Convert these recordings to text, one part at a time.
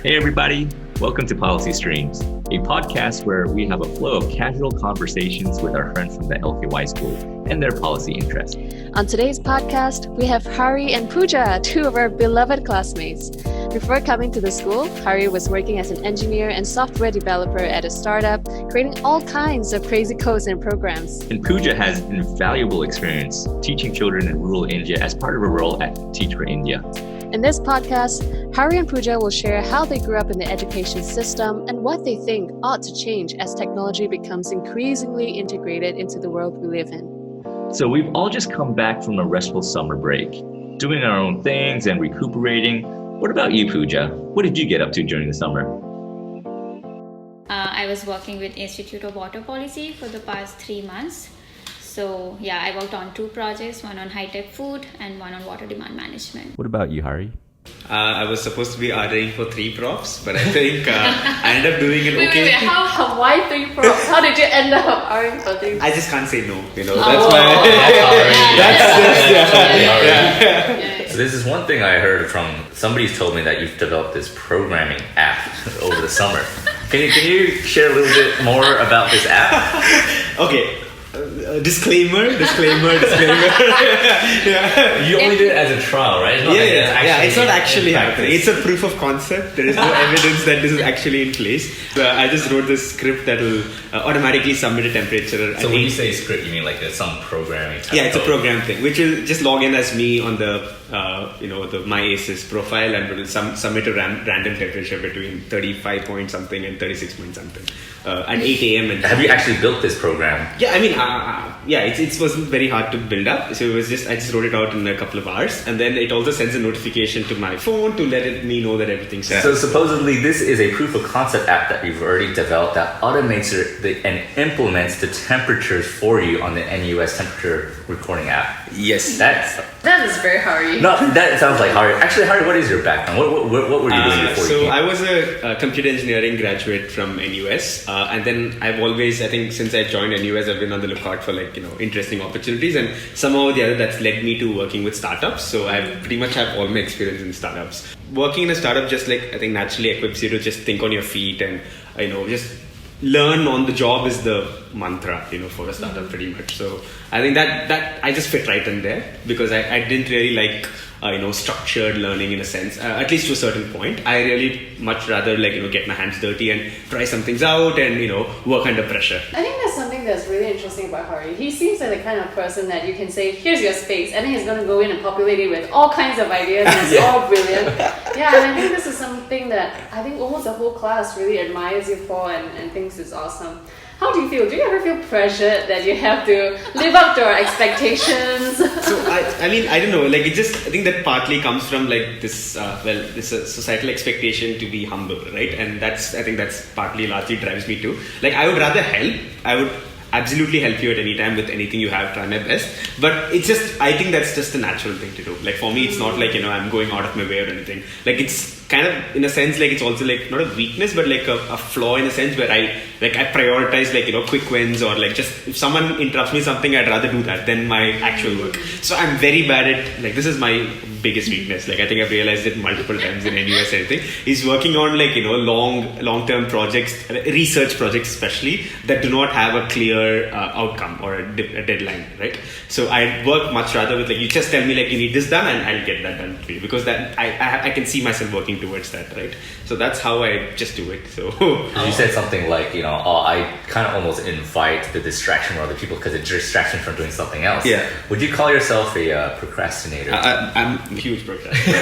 Hey everybody, welcome to Policy Streams, a podcast where we have a flow of casual conversations with our friends from the LKY school and their policy interests. On today's podcast, we have Hari and Pooja, two of our beloved classmates. Before coming to the school, Hari was working as an engineer and software developer at a startup, creating all kinds of crazy codes and programs. And Pooja has invaluable experience teaching children in rural India as part of her role at Teach for India. In this podcast, Hari and Pooja will share how they grew up in the education system and what they think ought to change as technology becomes increasingly integrated into the world we live in. So we've all just come back from a restful summer break, doing our own things and recuperating. What about you, Pooja? What did you get up to during the summer? I was working with Institute of Water Policy for the past 3 months. So yeah, I worked on 2 projects, one on high-tech food and one on water demand management. What about you, Hari? I was supposed to be ordering for 3 profs, but I think I ended up doing it okay. Wait, why 3 props? How did you end up ordering for 3? I just can't say no, you know. Oh. So this is one thing I heard from somebody's told me that you've developed this programming app over the summer. Can you share a little bit more about this app? Okay. Disclaimer. Yeah. You only did it as a trial, right? It's not actually happening. It's a proof of concept. There is no evidence that this is actually in place. I just wrote this script that will automatically submit a temperature. So when you say script, you mean like some programming type? Yeah, it's a program thing, which will just log in as me on the the My ACES profile and will submit a random temperature between 35 point something and 36 point something at 8 a.m. Have you actually built this program? Yeah, I mean, it wasn't very hard to build up. So I just wrote it out in a couple of hours, and then it also sends a notification to my phone to let me know that everything's set. So supposedly this is a proof of concept app that you've already developed that automates and implements the temperatures for you on the NUS temperature recording app. Yes. That is very Hari. No, that sounds like Hari. Actually, Hari, what is your background? What were you doing before you came? I was a computer engineering graduate from NUS, and then I've always, I think since I joined NUS, I've been on the lookout for interesting opportunities, and somehow or the other that's led me to working with startups. So I pretty much have all my experience in startups. Working in a startup just I think naturally equips you to just think on your feet and just learn on the job is the mantra for a startup pretty much. So I think that I just fit right in there because I didn't really like structured learning in a sense, at least to a certain point. I really much rather get my hands dirty and try some things out and work under pressure. I think that's something that's really interesting about Hari. He seems like the kind of person that you can say, here's your space, and then he's going to go in and populate it with all kinds of ideas and it's all brilliant. Yeah, and I think this is something that I think almost the whole class really admires you for and thinks is awesome. How do you feel? Do you ever feel pressured that you have to live up to our expectations? So I don't know. I think that partly comes from this societal expectation to be humble, right? And I think that's partly largely drives me too. I would rather help. I would absolutely help you at any time with anything you have, try my best, but it's just, I think that's just a natural thing to do. For me, it's not I'm going out of my way or anything. It's kind of, in a sense, it's also not a weakness, but a flaw in a sense where I prioritize quick wins, or just if someone interrupts me something, I'd rather do that than my actual work. So I'm very bad at this is my biggest weakness. I think I've realized it multiple times in NUS and everything, is working on long-term projects, research projects especially, that do not have a clear outcome or a deadline, right? So I work much rather with you just tell me you need this done and I'll get that done for you, because that I can see myself working towards that, right? So that's how I just do it. So you said something I kind of almost invite the distraction from other people because it's distraction from doing something else. Yeah. Would you call yourself a procrastinator? I'm a huge procrastinator.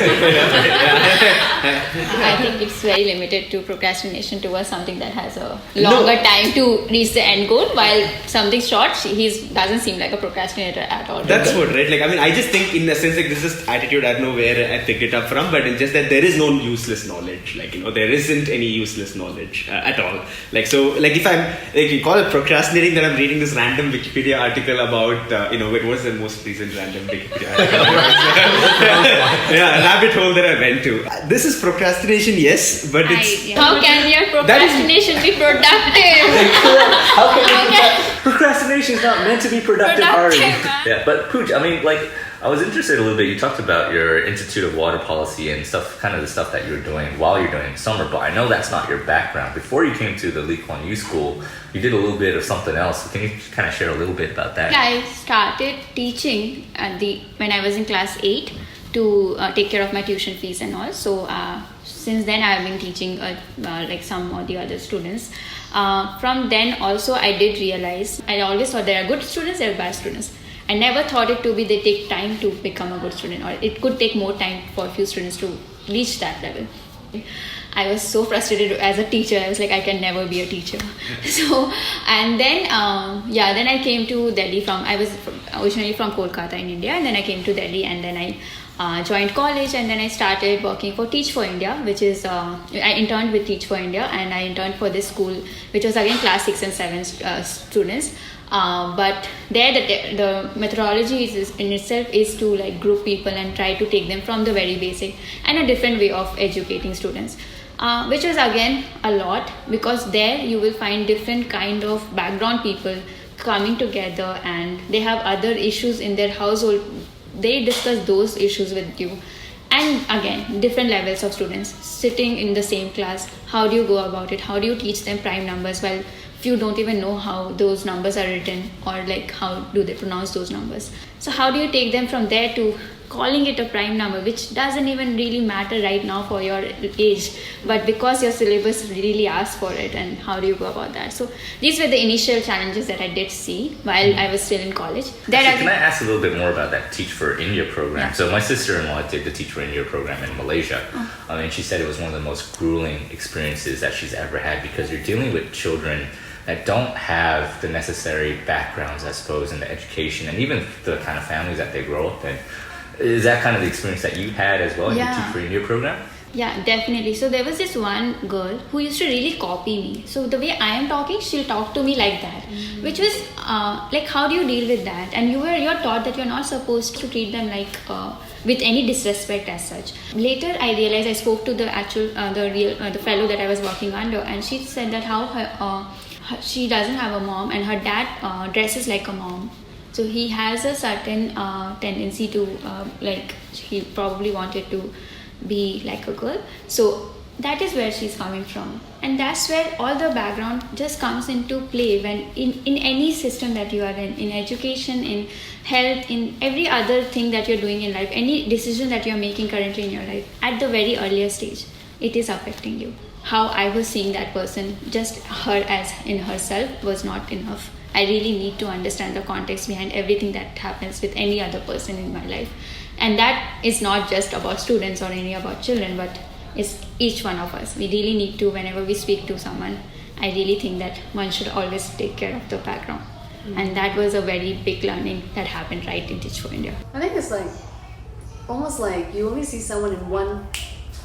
I think it's very limited to procrastination towards something that has a longer time to reach the end goal, while something short, he doesn't seem like a procrastinator at all. That's what, right? I just think in a sense this is attitude. I don't know where I picked it up from, but it's just that there is no useless knowledge. There isn't any useless knowledge at all. If I'm you call it procrastinating, then I'm reading this random Wikipedia article about what was the most recent random Wikipedia article? Rabbit hole that I went to. This is procrastination, yes, but it's how can your procrastination be productive? How can procrastination is not meant to be productive, Ari. Yeah, but Pooja, I was interested a little bit. You talked about your Institute of Water Policy and stuff, kind of the stuff that you were doing while you're doing summer, but I know that's not your background. Before you came to the Lee Kuan Yew School, you did a little bit of something else. Can you kind of share a little bit about that? Yeah, I started teaching when I was in class 8 to take care of my tuition fees and all. So since then I have been teaching like some of the other students. From then also I did realize, I always thought there are good students, there are bad students. I never thought it to be they take time to become a good student, or it could take more time for a few students to reach that level. I was so frustrated as a teacher. I was like, I can never be a teacher. So, and then, then I came to Delhi I was originally from Kolkata in India, and then I came to Delhi, and then I joined college, and then I started working for Teach for India, which is, I interned with Teach for India, and I interned for this school, which was again class 6 and 7 students. But there the methodology in itself is to like group people and try to take them from the very basic and a different way of educating students, which was again a lot, because there you will find different kind of background people coming together, and they have other issues in their household. They discuss those issues with you, and again different levels of students sitting in the same class. How do you go about it? How do you teach them prime numbers while you don't even know how those numbers are written, or like how do they pronounce those numbers? So how do you take them from there to calling it a prime number, which doesn't even really matter right now for your age, but because your syllabus really asks for it, and how do you go about that? So these were the initial challenges that I did see while I was still in college. Can I ask a little bit more about that Teach for India program? Yeah. So my sister-in-law did the Teach for India program in Malaysia. And she said it was one of the most grueling experiences that she's ever had, because you're dealing with children that don't have the necessary backgrounds, I suppose, in the education and even the kind of families that they grow up in. Is that kind of the experience that you had as well in the Teach for India program? Yeah, definitely. So there was this one girl who used to really copy me. So the way I am talking, she'll talk to me like that, which was like, how do you deal with that? And you're taught that you're not supposed to treat them like with any disrespect as such. Later, I realized, I spoke to the actual the fellow that I was working under, and she said that she doesn't have a mom, and her dad dresses like a mom. So he has a certain tendency to like, he probably wanted to be like a girl. So that is where she's coming from, and that's where all the background just comes into play when in any system that you are in education, in health, in every other thing that you're doing in life, any decision that you're making currently in your life, at the very earlier stage, it is affecting you. How I was seeing that person, just her as in herself, was not enough. I really need to understand the context behind everything that happens with any other person in my life. And that is not just about students or any about children, but it's each one of us. We really need to, whenever we speak to someone, I really think that one should always take care of the background. And that was a very big learning that happened right in Teach for India. I think it's like almost like you only see someone in one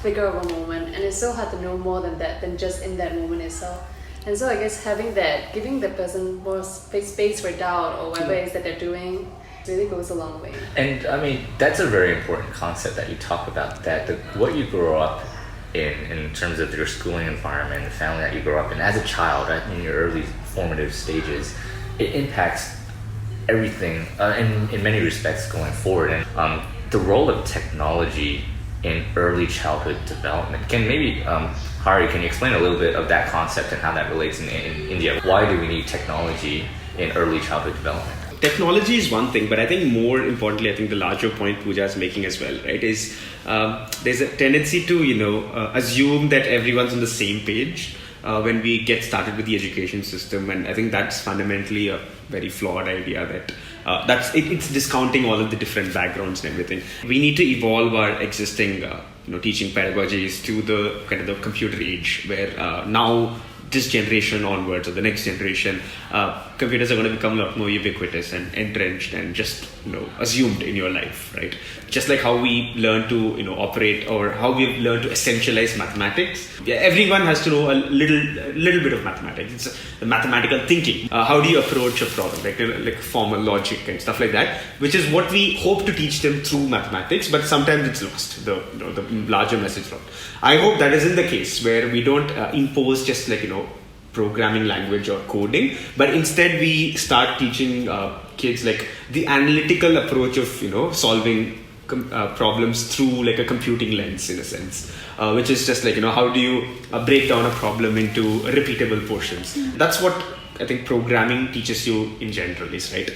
figure of a moment, and it's so hard to know more than that, than just in that moment itself. And so I guess having that, giving the person more space for doubt or whatever it is that they're doing, really goes a long way. And I mean, that's a very important concept that you talk about, that what you grow up in terms of your schooling environment, the family that you grow up in as a child, right, in your early formative stages, it impacts everything in many respects going forward. And the role of technology in early childhood development, Hari, can you explain a little bit of that concept and how that relates in India? Why do we need technology in early childhood development? Technology is one thing, but I think more importantly, I think the larger point Pooja is making as well, right, is there's a tendency to, assume that everyone's on the same page when we get started with the education system. And I think that's fundamentally a very flawed idea, that it's discounting all of the different backgrounds and everything. We need to evolve our existing teaching pedagogies to the kind of the computer age, where now this generation onwards, or the next generation, computers are going to become a lot more ubiquitous and entrenched and just assumed in your life, right? Just like how we learn to operate, or how we've learned to essentialize mathematics. Yeah, everyone has to know a little bit of mathematics. It's the mathematical thinking. How do you approach a problem, like formal logic and stuff like that, which is what we hope to teach them through mathematics, but sometimes it's lost, the larger message lost. I hope that isn't the case, where we don't impose just programming language or coding, but instead we start teaching kids like the analytical approach of solving problems through like a computing lens in a sense, which is just like how do you break down a problem into repeatable portions. That's what I think programming teaches you in general is, right?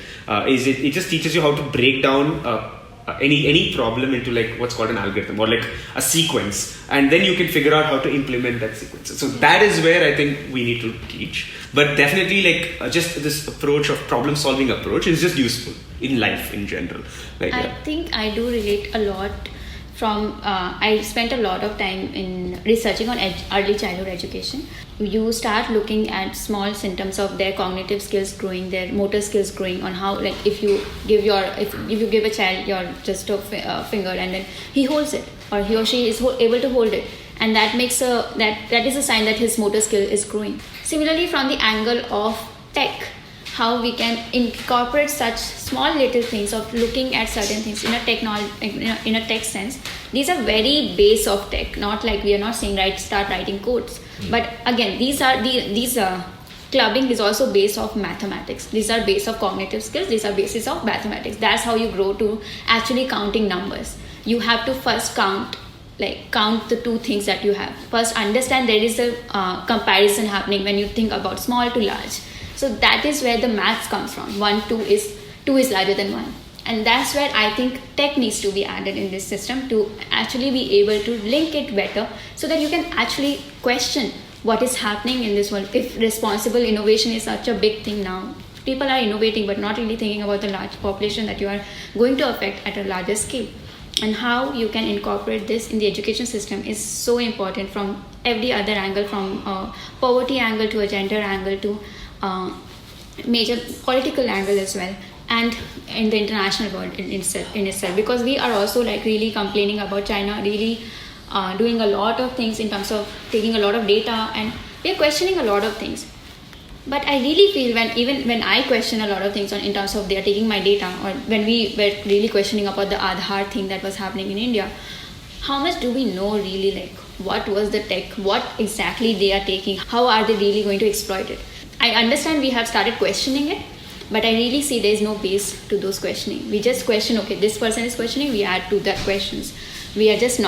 It just teaches you how to break down any problem into like what's called an algorithm or like a sequence, and then you can figure out how to implement that sequence. So that is where I think we need to teach. But definitely like just this approach of problem solving approach is just useful in life in general. Like, I think I do relate a lot from I spent a lot of time in researching on early childhood education. You start looking at small symptoms of their cognitive skills growing, their motor skills growing, on how, like, if you give a child your just a finger and then he holds it, or he or she is able to hold it, and that makes that is a sign that his motor skill is growing. Similarly, from the angle of tech, how we can incorporate such small little things of looking at certain things in a in a tech sense. These are very base of tech, not like we are not saying start writing codes. But again, these are clubbing is also base of mathematics. These are base of cognitive skills. These are basis of mathematics. That's how you grow to actually counting numbers. You have to first count the two things that you have. First, understand there is a comparison happening when you think about small to large. So that is where the maths comes from. 2 is larger than 1. And that's where I think tech needs to be added in this system to actually be able to link it better, so that you can actually question what is happening in this world. If responsible innovation is such a big thing now, people are innovating but not really thinking about the large population that you are going to affect at a larger scale. And how you can incorporate this in the education system is so important from every other angle, from a poverty angle to a gender angle to major political angle as well, and in the international world in itself, because we are also really complaining about China really doing a lot of things in terms of taking a lot of data, and we are questioning a lot of things. But I really feel when I question a lot of things in terms of they are taking my data, or when we were really questioning about the Aadhaar thing that was happening in India, how much do we know really, what was the tech, what exactly they are taking, how are they really going to exploit it? I understand we have started questioning it, but I really see there is no base to those questioning. We just question, okay, this person is questioning, we add to that questions. We are just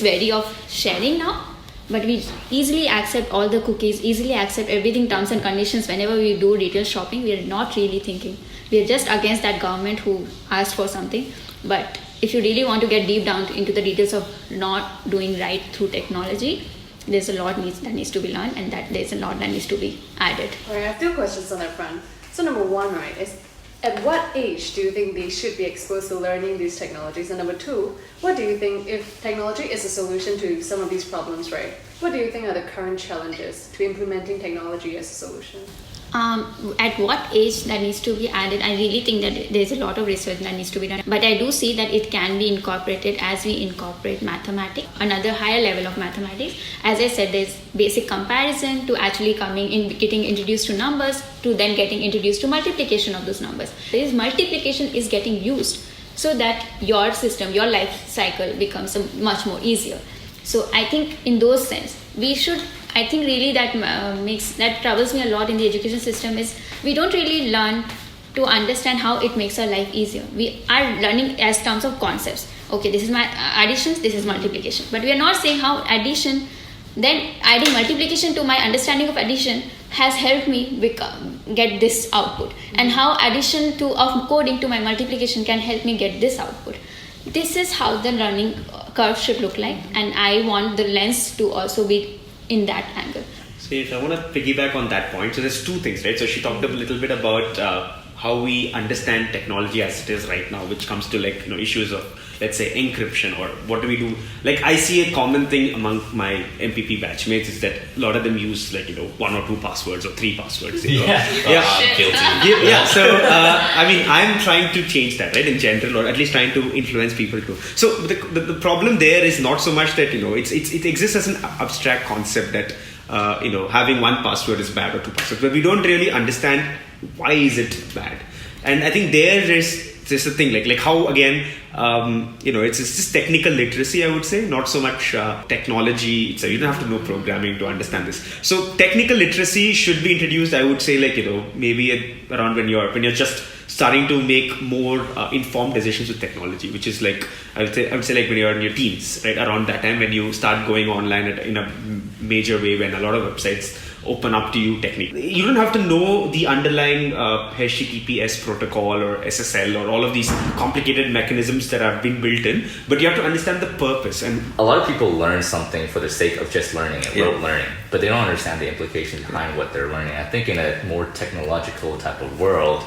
wary of sharing now, but we easily accept all the cookies, easily accept everything, terms and conditions. Whenever we do retail shopping, we are not really thinking. We are just against that government who asked for something. But if you really want to get deep down into the details of not doing right through technology, there's a lot that needs to be learned, and that there's a lot that needs to be added. All right, I have 2 questions on that front. So number 1, is at what age do you think they should be exposed to learning these technologies? And number 2, what do you think, if technology is a solution to some of these problems, right? What do you think are the current challenges to implementing technology as a solution? At what age that needs to be added, I really think that there's a lot of research that needs to be done. But I do see that it can be incorporated as we incorporate mathematics, another higher level of mathematics. As I said, there's basic comparison to actually getting introduced to numbers, to then getting introduced to multiplication of those numbers. This multiplication is getting used so that your system, your life cycle becomes much more easier. So I think in those sense, I think really that troubles me a lot in the education system is we don't really learn to understand how it makes our life easier. We are learning as terms of concepts. Okay, this is my additions, this is multiplication. But we are not saying how addition, then adding multiplication to my understanding of addition has helped me get this output. And how addition of coding to my multiplication can help me get this output. This is how the learning curve should look like. And I want the lens to also be in that angle. So if I want to piggyback on that point, so there's 2 things, right? So she talked a little bit about how we understand technology as it is right now, which comes to issues of, let's say, encryption, or what do we do? I see a common thing among my MPP batchmates is that a lot of them use 1 or 2 passwords or 3 passwords. Yeah. Guilty. Yeah. So I'm trying to change that, right, in general, or at least trying to influence people to. So the problem there is not so much that it exists as an abstract concept that having 1 password is bad or 2 passwords, but we don't really understand why is it bad. And I think there is just a thing like how again it's just technical literacy, I would say, not so much technology. So you don't have to know programming to understand this. So technical literacy should be introduced, I would say, maybe around when you're just starting to make more informed decisions with technology, which is like I would say like when you're in your teens, right? Around that time when you start going online in a major way, when a lot of websites open up to you technically. You don't have to know the underlying HTTPS protocol or SSL or all of these complicated mechanisms that have been built in, but you have to understand the purpose. And a lot of people learn something for the sake of just learning it, rote learning, but they don't understand the implications behind what they're learning. I think in a more technological type of world,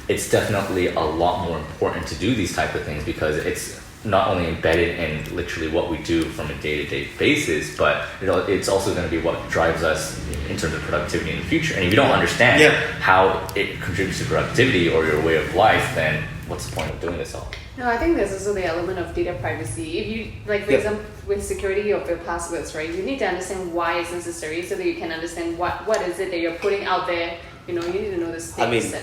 it's definitely a lot more important to do these type of things, because it's not only embedded in literally what we do from a day-to-day basis, but it's also going to be what drives us in terms of productivity in the future. And if you don't understand how it contributes to productivity or your way of life, then what's the point of doing this all? No, I think there's also the element of data privacy. If you, like, for example, with security of your passwords, right, you need to understand why it's necessary so that you can understand what is it that you're putting out there. You need to know the stakes.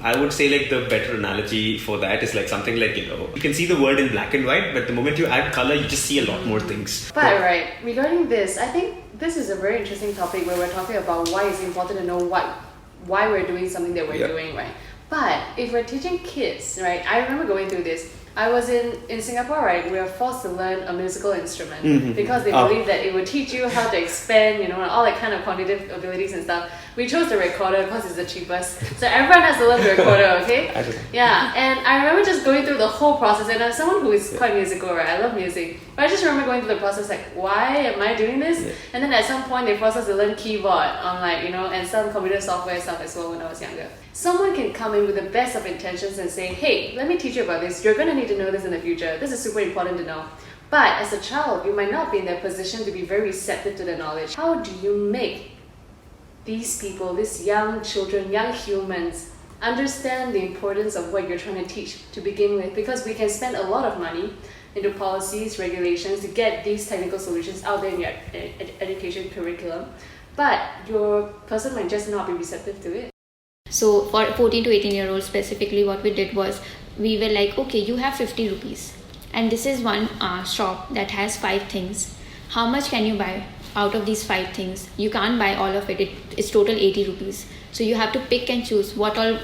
I would say like the better analogy for that is like something like, you can see the world in black and white, but the moment you add color, you just see a lot more things. But right, regarding this, I think this is a very interesting topic where we're talking about why it's important to know why we're doing something that we're doing, right? But if we're teaching kids, right, I remember going through this. I was in Singapore, right, we were forced to learn a musical instrument because they believe that it would teach you how to expand, all that kind of cognitive abilities and stuff. We chose the recorder because it's the cheapest. So everyone has to learn the recorder, okay? Yeah, and I remember just going through the whole process, and I'm someone who is quite musical, right? I love music. But I just remember going through the process like, why am I doing this? And then at some point they forced us to learn keyboard on and some computer software stuff as well when I was younger. Someone can come in with the best of intentions and say, hey, let me teach you about this. You're going to need to know this in the future. This is super important to know. But as a child, you might not be in that position to be very receptive to the knowledge. How do you make these people, these young children, young humans, understand the importance of what you're trying to teach to begin with? Because we can spend a lot of money into policies, regulations to get these technical solutions out there in your education curriculum. But your person might just not be receptive to it. So for 14 to 18-year-olds specifically, what we did was we were like, okay, you have 50 rupees and this is one shop that has 5 things. How much can you buy out of these 5 things? You can't buy all of it. It's total 80 rupees. So you have to pick and choose what all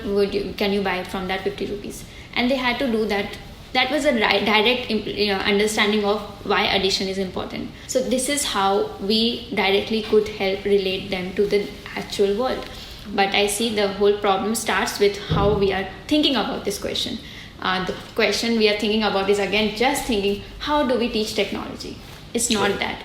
can you buy from that 50 rupees. And they had to do that. That was a direct understanding of why addition is important. So this is how we directly could help relate them to the actual world. But I see the whole problem starts with how we are thinking about this question. The question we are thinking about is again just thinking, how do we teach technology? It's not that.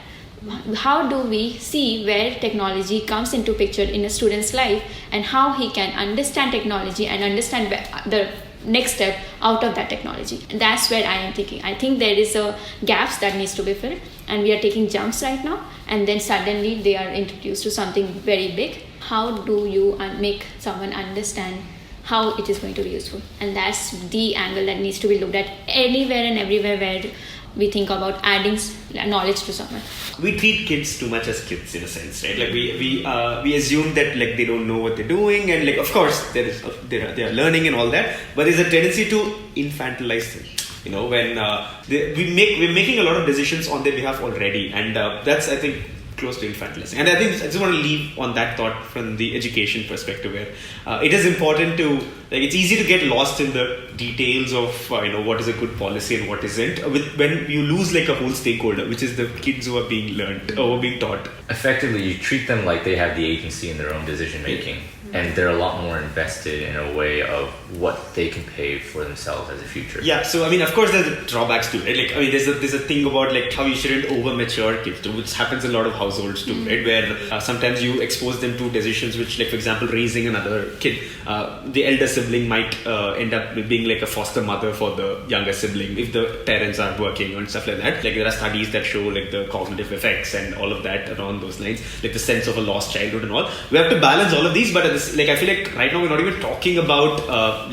How do we see where technology comes into picture in a student's life and how he can understand technology and understand the next step out of that technology? And that's where I am thinking. I think there is a gaps that needs to be filled and we are taking jumps right now, and then suddenly they are introduced to something very big. How do you make someone understand how it is going to be useful? And that's the angle that needs to be looked at anywhere and everywhere where we think about adding knowledge to someone. We treat kids too much as kids in a sense, right? Like we assume that like they don't know what they're doing, and like of course they are learning and all that, but there's a tendency to infantilize them. When we're making a lot of decisions on their behalf already, and that's, I think, close to infantilizing. And I think I just want to leave on that thought from the education perspective, where it is important to, like, it's easy to get lost in the details of what is a good policy and what isn't, when you lose like a whole stakeholder, which is the kids who are being learned or being taught. Effectively, you treat them like they have the agency in their own decision making, and they're a lot more invested in a way of what they can pay for themselves as a future. Yeah, so I mean, of course, there's drawbacks to it. Like, I mean, there's a thing about like how you shouldn't over mature kids too, which happens in a lot of households too, right? Where sometimes you expose them to decisions which, like, for example, raising another kid, the elder sibling might end up being like a foster mother for the younger sibling if the parents are working and stuff like that. Like, there are studies that show like the cognitive effects and all of that around those lines, like the sense of a lost childhood and all. We have to balance all of these, but I feel like right now we're not even talking about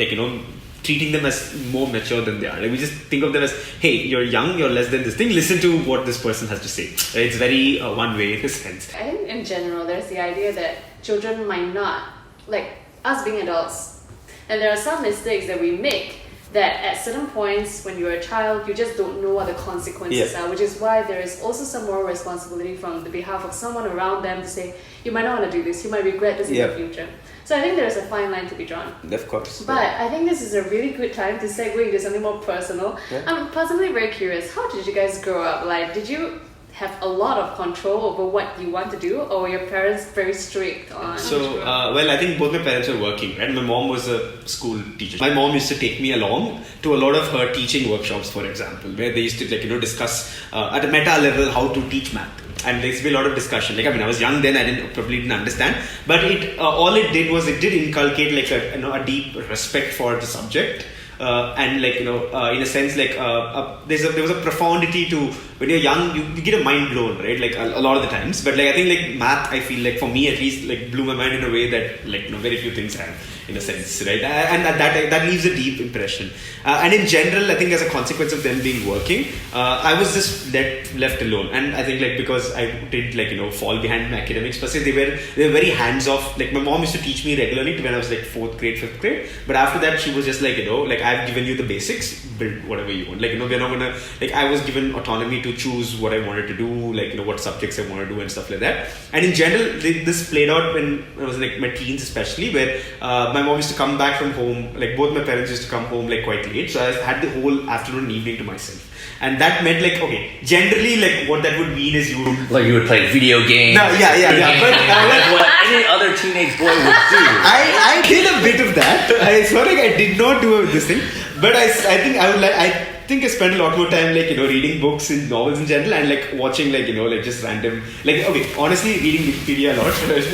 treating them as more mature than they are. Like, we just think of them as, hey, you're young, you're less than this thing, listen to what this person has to say. It's very one way in a sense. I think in general there's the idea that children might not, like us being adults, and there are some mistakes that we make that at certain points when you're a child, you just don't know what the consequences are, which is why there is also some moral responsibility from the behalf of someone around them to say, you might not want to do this, you might regret this in the future. So I think there's a fine line to be drawn. Of course. But I think this is a really good time to segue into something more personal. I'm personally very curious, how did you guys grow up? Like, did you have a lot of control over what you want to do, or were your parents very strict on? So, well, I think both my parents were working, right? My mom was a school teacher. My mom used to take me along to a lot of her teaching workshops, for example, where they used to discuss at a meta level how to teach math. And there's been a lot of discussion. Like, I mean, I was young then, I probably didn't understand. But all it did was it did inculcate like a deep respect for the subject. And in a sense, there was a profundity to when you're young, you get a mind blown, right? Like a lot of the times. But I think math, I feel like for me at least, blew my mind in a way that very few things have, in a sense, right? And that leaves a deep impression. And in general, I think as a consequence of them being working, I was just left alone. And I think because I did fall behind my academics per se, they were very hands off. My mom used to teach me regularly when I was 4th grade, 5th grade. But after that, she was just I've given you the basics, build whatever you want. We're not gonna I was given autonomy to choose what I wanted to do, what subjects I wanted to do and stuff like that. And in general, this played out when I was in my teens, especially, where my mom used to come back from home. Both my parents used to come home quite late, so I had the whole afternoon and evening to myself. And that meant generally what that would mean is you would play video games. No, yeah. But that's what any other teenage boy would do. I did a bit of that. I swear I did not do this thing, but I think I spent a lot more time reading books and novels in general, and watching just random honestly reading Wikipedia a lot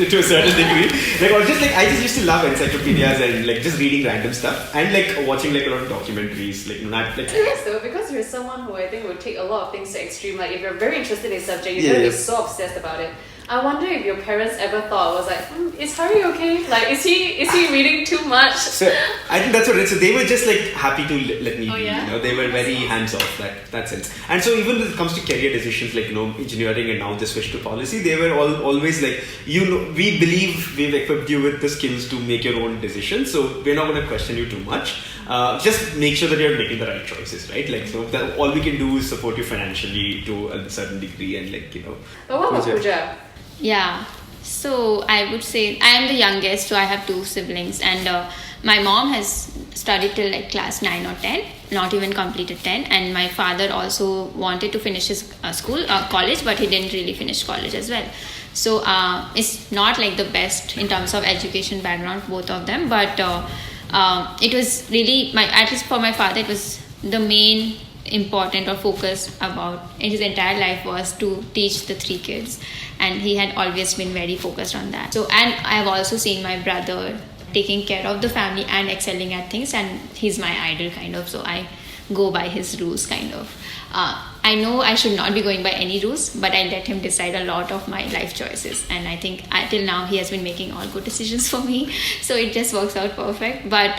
to a certain degree, or just I just used to love encyclopedias and just reading random stuff, and watching a lot of documentaries Yes, though, because you're someone who I think would take a lot of things to extreme. If you're very interested in a subject, you're gonna be so obsessed about it. I wonder if your parents ever thought is Hari okay? Is he reading too much? So I think that's what it is. So they were just happy to let me be. They were very hands off that sense. And so even when it comes to career decisions engineering and now the switch to policy, they were always we believe we've equipped you with the skills to make your own decisions. So we're not going to question you too much. Just make sure that you're making the right choices, right? All we can do is support you financially to a certain degree, and But what about Pooja? Yeah, so I would say I am the youngest, so I have 2 siblings, and my mom has studied till class 9 or 10, not even completed 10, and my father also wanted to finish his college, but he didn't really finish college as well. So it's not the best in terms of education background, both of them, but it was really at least for my father, it was the main important or focus about in his entire life was to teach the 3 kids, and he had always been very focused on that. So, and I have also seen my brother taking care of the family and excelling at things, and he's my idol kind of, so I go by his rules kind of. I know I should not be going by any rules, but I let him decide a lot of my life choices, and I think till now he has been making all good decisions for me, so it just works out perfect. But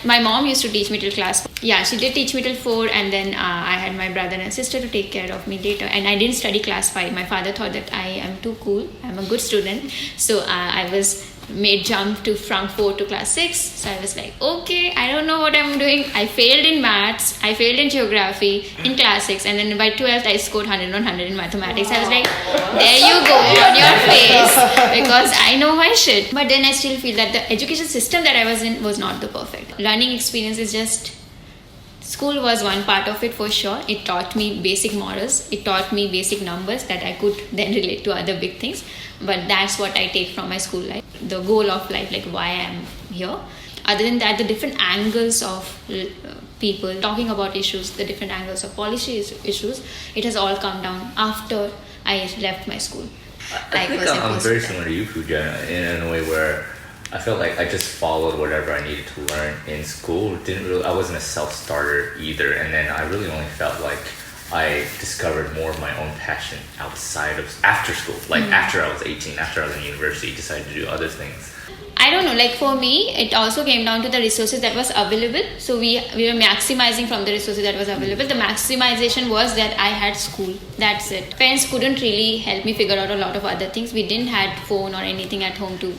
my mom used to teach me till class 4. Yeah, she did teach me till 4, and then I had my brother and sister to take care of me later, and I didn't study class 5. My father thought that I am too cool, I'm a good student, so I was made jump from 4 to class 6. So I was okay, I don't know what I'm doing. I failed in maths, I failed in geography in class 6, and then by 12th I scored 100 on 100 in mathematics. I was there you go, on your face, because I know my shit. But then I still feel that the education system that I was in was not the perfect. Learning experience is just, school was one part of it for sure. It taught me basic morals, it taught me basic numbers that I could then relate to other big things. But that's what I take from my school life, the goal of life, why I am here. Other than that, the different angles of people talking about issues, the different angles of policy issues, it has all come down after I left my school. I think I'm very similar to you, Pooja, in a way where I felt I just followed whatever I needed to learn in school. I wasn't a self-starter either, and then I really only felt I discovered more of my own passion after school, after I was 18, after I was in university, decided to do other things. I don't know, like for me, it also came down to the resources that was available. So we were maximizing from the resources that was available. The maximization was that I had school. That's it. Parents couldn't really help me figure out a lot of other things. We didn't had phone or anything at home to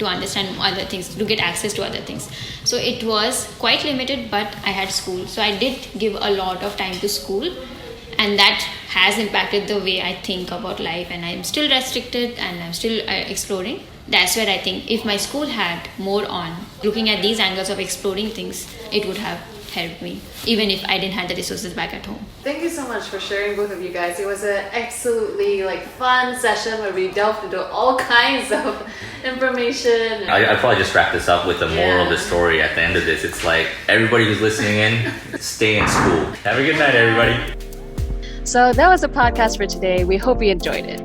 understand other things, to get access to other things. So it was quite limited, but I had school. So I did give a lot of time to school, and that has impacted the way I think about life, and I'm still restricted and I'm still exploring. That's where I think if my school had more on looking at these angles of exploring things, it would have helped me, even if I didn't have the resources back at home. Thank you so much for sharing, both of you guys. It was an absolutely fun session where we delved into all kinds of information. I'd probably just wrap this up with the moral of the story at the end of this. It's like, everybody who's listening in, stay in school. Have a good night, everybody. So that was the podcast for today. We hope you enjoyed it.